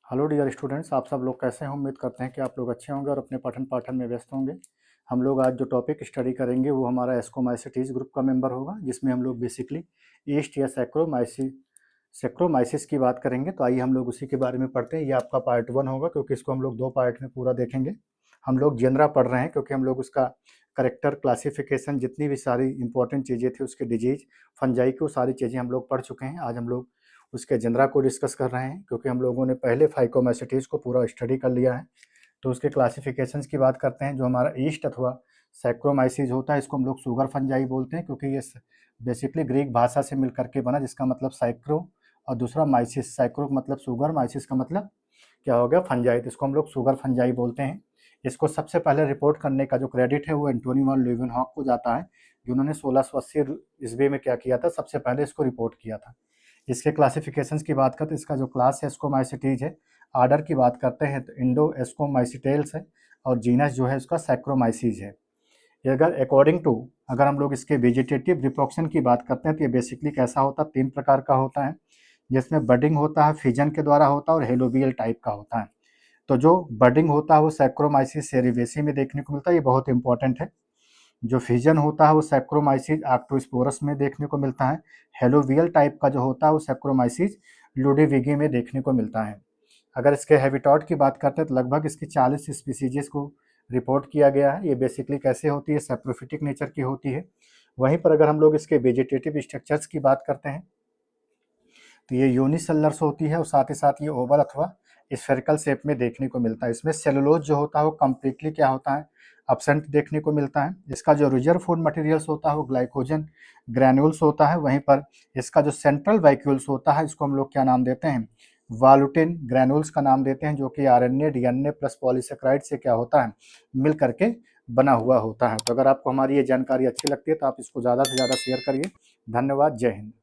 Hello dear students, आप सब लोग कैसे हैं। उम्मीद करते हैं कि आप लोग अच्छे होंगे और अपने पठन पाठन में व्यस्त होंगे। हम लोग आज जो टॉपिक स्टडी करेंगे वो हमारा एस्कोमाइसिटीज ग्रुप का मेंबर होगा, जिसमें हम लोग बेसिकली ईस्ट या सेक्रोमाइसिस की बात करेंगे। तो आइए हम लोग उसी के बारे में पढ़ते हैं। ये आपका पार्ट 1 होगा, क्योंकि इसको हम लोग 2 पार्ट में पूरा देखेंगे। हम लोग जेनरा पढ़ रहे हैं क्योंकि हम लोग उसका करेक्टर, क्लासिफिकेशन, जितनी भी सारी इंपॉर्टेंट चीज़ें थी उसके डिजीज, फंजाई की, वो सारी चीज़ें हम लोग पढ़ चुके हैं। आज हम लोग उसके जनरा को डिस्कस कर रहे हैं, क्योंकि हम लोगों ने पहले फाइकोमैसिटीज़ को पूरा स्टडी कर लिया है। तो उसके क्लासिफिकेशंस की बात करते हैं। जो हमारा ईस्ट अथवा सैक्रोमाइसीज होता है, इसको हम लोग शुगर फंजाई बोलते हैं, क्योंकि ये बेसिकली ग्रीक भाषा से मिल करके बना, जिसका मतलब साइक्रो और दूसरा माइसिस। साइक्रो मतलब शुगर, माइसिस का मतलब क्या हो गया, फंजाई। तो इसको हम लोग शुगर फंजाई बोलते हैं। इसको सबसे पहले रिपोर्ट करने का जो क्रेडिट है वो एंटोनी वन लीeuwenhoek को जाता है, जिन्होंने 1680 ईस्वी में क्या किया था, सबसे पहले इसको रिपोर्ट किया था। इसके क्लासिफिकेशंस की बात करते हैं। इसका जो क्लास है एस्कोमाइसिटीज है। आर्डर की बात करते हैं तो इंडो एस्कोमाइसिटेल्स है, और जीनस जो है इसका सैक्रोमाइसीज है। ये अगर हम लोग इसके वेजिटेटिव रिप्रोडक्शन की बात करते हैं तो ये बेसिकली कैसा होता है, 3 प्रकार का होता है, जिसमें बडिंग होता है, फिजन के द्वारा होता है, और हेलोबियल टाइप का होता है। तो जो बडिंग होता है वो सैक्रोमाइसिस सेरिवेसी में देखने को मिलता है, ये बहुत इंपॉर्टेंट है। जो फिजन होता है वो सैक्रोमाइसिस आर्क्टोस्पोरस में देखने को मिलता है। हेलोवियल टाइप का जो होता है वो सैक्रोमाइसिस लुडिविगी में देखने को मिलता है। अगर इसके हैबिटेट की बात करते हैं तो लगभग इसकी 40 स्पीसीजेस को रिपोर्ट किया गया है। ये बेसिकली कैसे होती है, सैप्रोफिटिक नेचर की होती है। वहीं पर अगर हम लोग इसके वेजिटेटिव स्ट्रक्चर्स की बात करते हैं तो ये यूनिसेलुलर्स होती है, और साथ ही साथ ये ओवल अथवा स्फेरिकल शेप में देखने को मिलता है। इसमें सेलुलोज जो होता है वो कम्प्लीटली क्या होता है, अब्सेंट देखने को मिलता है। इसका जो रिजर्व फूड मटेरियल्स होता है वो ग्लाइकोजन ग्रैन्यूल्स होता है। वहीं पर इसका जो सेंट्रल वैक्यूल्स होता है, इसको हम लोग क्या नाम देते हैं, वालुटिन ग्रैन्यूल्स का नाम देते हैं, जो कि आरएनए, डीएनए प्लस पॉलीसेकेराइड से क्या होता है, मिल करके बना हुआ होता है। तो अगर आपको हमारी ये जानकारी अच्छी लगती है तो आप इसको ज़्यादा से ज़्यादा शेयर करिए। धन्यवाद, जय हिंद।